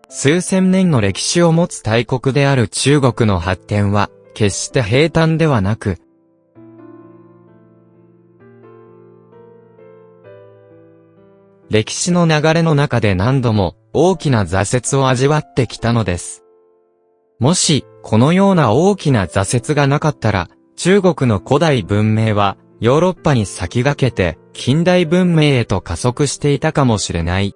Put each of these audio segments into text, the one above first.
数千年の歴史を持つ大国である中国の発展は、決して平坦ではなく、歴史の流れの中で何度も大きな挫折を味わってきたのです。もし、このような大きな挫折がなかったら、中国の古代文明は、ヨーロッパに先駆けて、近代文明へと加速していたかもしれない。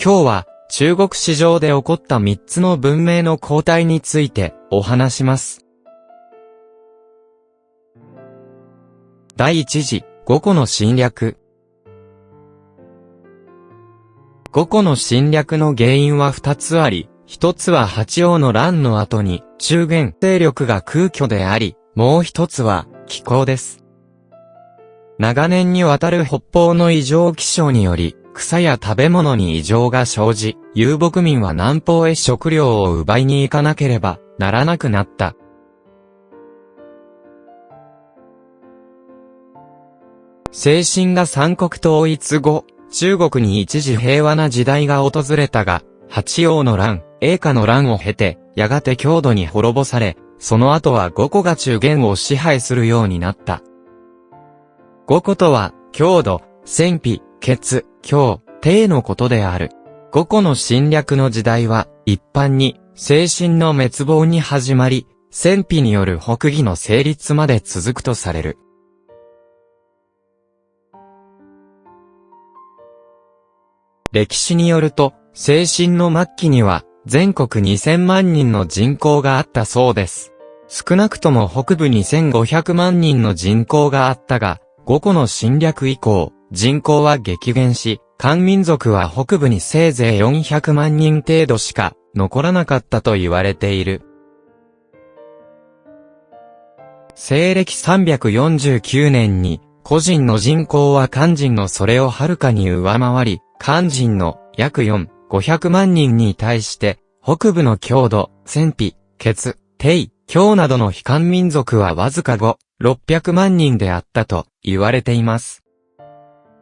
今日は、中国史上で起こった3つの文明の後退について、お話します。第1次、五胡の侵略。五胡の侵略の原因は2つあり、1つは八王の乱の後に中原勢力が空虚であり、もう1つは気候です。長年にわたる北方の異常気象により、草や食べ物に異常が生じ、遊牧民は南方へ食料を奪いに行かなければならなくなった。西晋が三国統一後、中国に一時平和な時代が訪れたが、八王の乱、栄華の乱を経て、やがて匈奴に滅ぼされ、その後は五胡が中原を支配するようになった。五胡とは、匈奴、鮮卑、羯、羌、鄭のことである。五胡の侵略の時代は、一般に、西晋の滅亡に始まり、鮮卑による北魏の成立まで続くとされる。歴史によると、西晋の末期には、全国2000万人の人口があったそうです。少なくとも北部2500万人の人口があったが、五胡の侵略以降、人口は激減し、漢民族は北部にせいぜい400万人程度しか残らなかったと言われている。西暦349年に、胡人の人口は漢人のそれをはるかに上回り、漢人の約500万人に対して、北部の匈奴、鮮卑、羯、鄭、羌などの非漢民族はわずか600万人であったと言われています。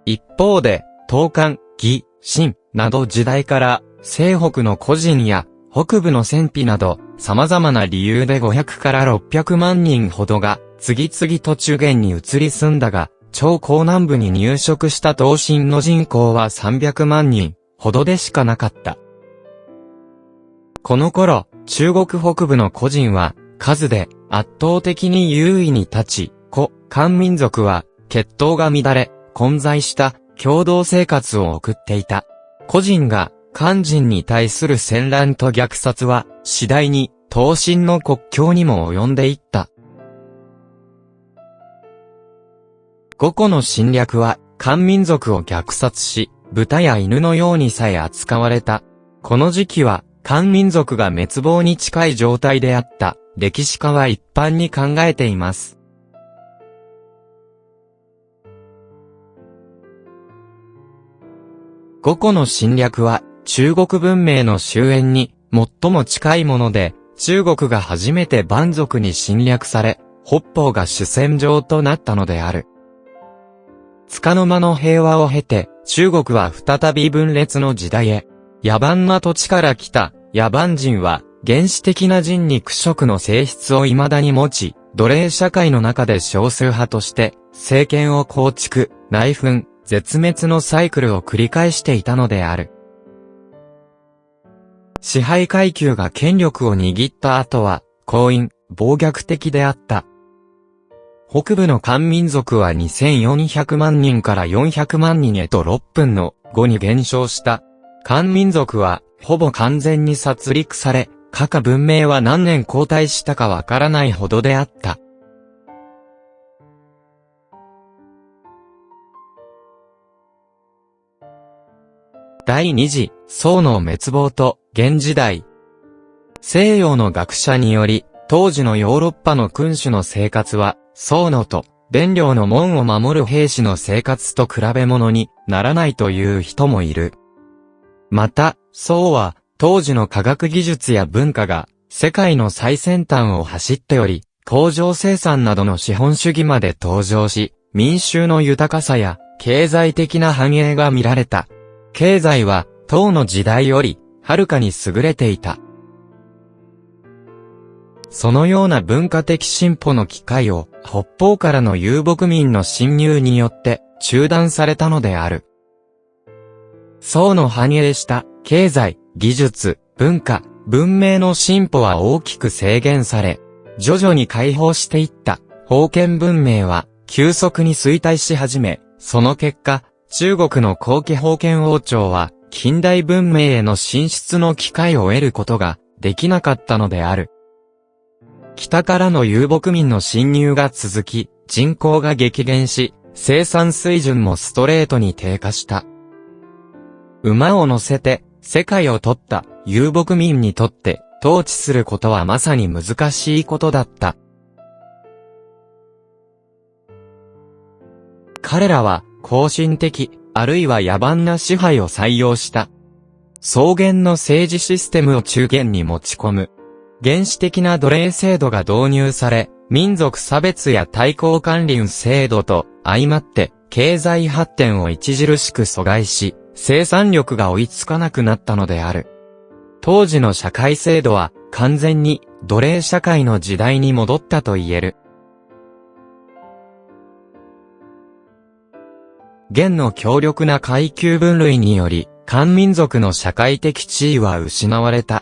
一方で、東漢、魏、秦など時代から、西北の胡人や北部の鮮卑など、様々な理由で500から600万人ほどが、次々と中原に移り住んだが、超高南部に入植した東晋の人口は300万人ほどでしかなかった。この頃、中国北部の胡人は数で圧倒的に優位に立ち、漢民族は血統が乱れ、混在した共同生活を送っていた。胡人が漢人に対する戦乱と虐殺は次第に東晋の国境にも及んでいった。五胡の侵略は、漢民族を虐殺し、豚や犬のようにさえ扱われた。この時期は、漢民族が滅亡に近い状態であった、歴史家は一般に考えています。五胡の侵略は、中国文明の終焉に、最も近いもので、中国が初めて蛮族に侵略され、北方が主戦場となったのである。束の間の平和を経て、中国は再び分裂の時代へ。野蛮な土地から来た野蛮人は、原始的な人肉食の性質を未だに持ち、奴隷社会の中で少数派として、政権を構築、内紛、絶滅のサイクルを繰り返していたのである。支配階級が権力を握った後は、強引、暴虐的であった。北部の漢民族は2400万人から400万人へと6分の5に減少した。漢民族はほぼ完全に殺戮され、各文明は何年後退したかわからないほどであった。第二次、宋の滅亡と元時代。西洋の学者により、当時のヨーロッパの君主の生活は、宋のと、殿領の門を守る兵士の生活と比べ物にならないという人もいる。また、宋は、当時の科学技術や文化が、世界の最先端を走っており、工場生産などの資本主義まで登場し、民衆の豊かさや、経済的な繁栄が見られた。経済は、唐の時代より、はるかに優れていた。そのような文化的進歩の機会を、北方からの遊牧民の侵入によって、中断されたのである。宋の繁栄した経済、技術、文化、文明の進歩は大きく制限され、徐々に解放していった封建文明は急速に衰退し始め、その結果、中国の後期封建王朝は近代文明への進出の機会を得ることができなかったのである。北からの遊牧民の侵入が続き、人口が激減し、生産水準もストレートに低下した。馬を乗せて世界を取った遊牧民にとって統治することはまさに難しいことだった。彼らは狂信的、あるいは野蛮な支配を採用した。草原の政治システムを中原に持ち込む。原始的な奴隷制度が導入され、民族差別や対抗管理制度と相まって経済発展を著しく阻害し、生産力が追いつかなくなったのである。当時の社会制度は完全に奴隷社会の時代に戻ったと言える。元の強力な階級分類により、漢民族の社会的地位は失われた。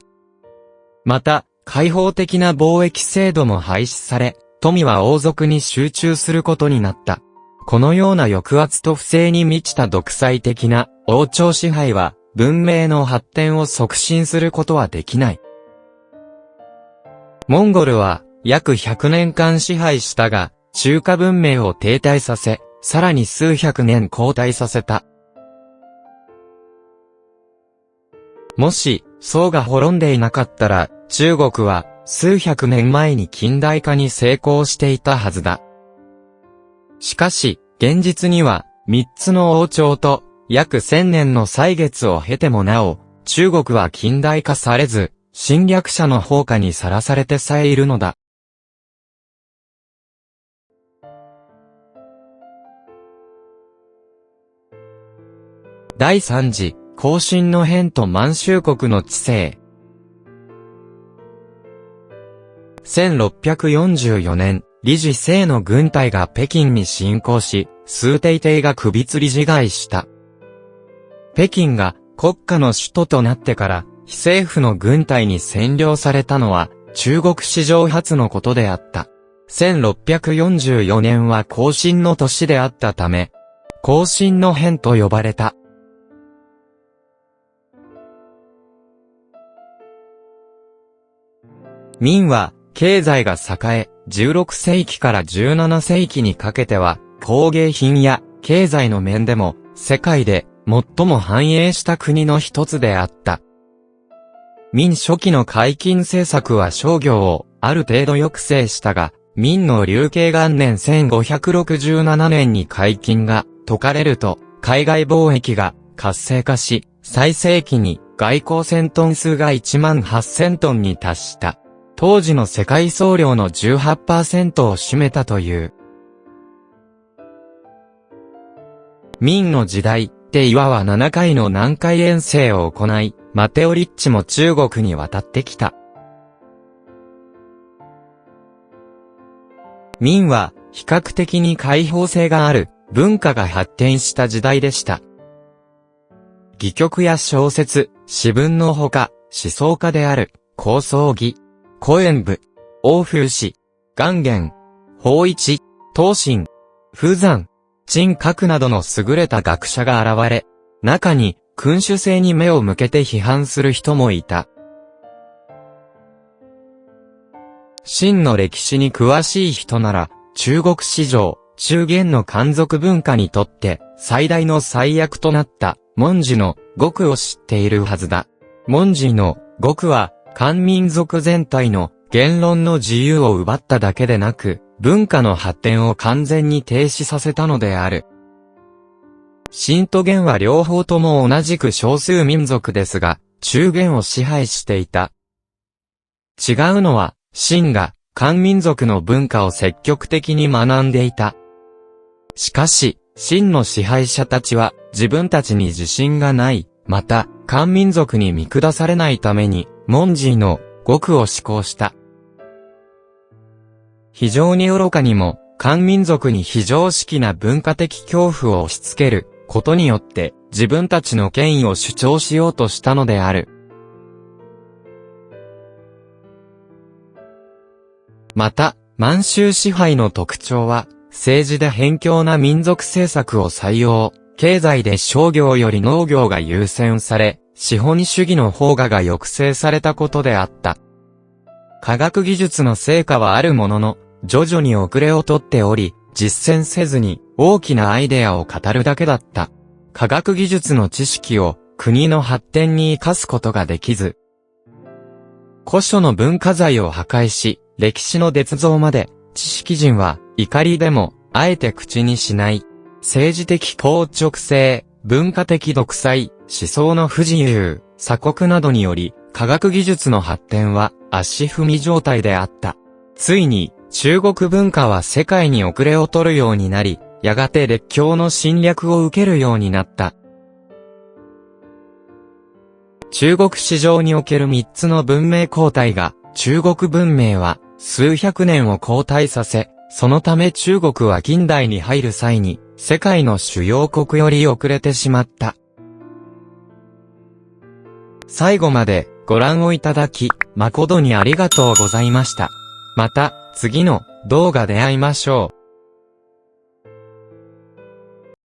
また、開放的な貿易制度も廃止され、富は王族に集中することになった。このような抑圧と不正に満ちた独裁的な王朝支配は文明の発展を促進することはできない。モンゴルは約100年間支配したが、中華文明を停滞させ、さらに数百年後退させた。もし、宋が滅んでいなかったら、中国は数百年前に近代化に成功していたはずだ。しかし、現実には、3つの王朝と、約1000年の歳月を経てもなお、中国は近代化されず、侵略者の砲火にさらされてさえいるのだ。第3次、甲信の変と満州国の治世。1644年、李治清の軍隊が北京に侵攻し、崇禎帝が首吊り自害した。北京が国家の首都となってから、非政府の軍隊に占領されたのは、中国史上初のことであった。1644年は甲信の年であったため、甲信の変と呼ばれた。明は、経済が栄え、16世紀から17世紀にかけては、工芸品や経済の面でも、世界で最も繁栄した国の一つであった。明初期の海禁政策は商業をある程度抑制したが、明の隆慶元年1567年に海禁が解かれると、海外貿易が活性化し、最盛期に外交船トン数が18000トンに達した。当時の世界総量の 18% を占めたという。明の時代、帝倭は7回の南海遠征を行い、マテオリッチも中国に渡ってきた。明は比較的に開放性がある文化が発展した時代でした。戯曲や小説、詩文のほか、思想家である高僧義、古遠部、欧風子、願元、法一、東晋、風山、陳覚などの優れた学者が現れ、中に君主制に目を向けて批判する人もいた。秦の歴史に詳しい人なら、中国史上、中原の漢族文化にとって最大の災厄となった文字の獄を知っているはずだ。文字の獄は、漢民族全体の言論の自由を奪っただけでなく、文化の発展を完全に停止させたのである。秦と元は両方とも同じく少数民族ですが、中原を支配していた。違うのは、秦が漢民族の文化を積極的に学んでいた。しかし、秦の支配者たちは自分たちに自信がないまた、漢民族に見下されないために、文字の獄を施行した。非常に愚かにも、漢民族に非常識な文化的恐怖を押し付けることによって、自分たちの権威を主張しようとしたのである。また、満州支配の特徴は、政治で偏狭な民族政策を採用、経済で商業より農業が優先され、資本主義の方が抑制されたことであった。科学技術の成果はあるものの、徐々に遅れをとっており、実践せずに大きなアイデアを語るだけだった。科学技術の知識を国の発展に生かすことができず、古書の文化財を破壊し、歴史の捏造まで、知識人は怒りでも、あえて口にしない。政治的硬直性、文化的独裁、思想の不自由、鎖国などにより、科学技術の発展は足踏み状態であった。ついに、中国文化は世界に遅れを取るようになり、やがて列強の侵略を受けるようになった。中国史上における3つの文明交代が、中国文明は数百年を後退させ、そのため中国は近代に入る際に、世界の主要国より遅れてしまった。最後までご覧をいただき、誠にありがとうございました。また次の動画で会いましょう。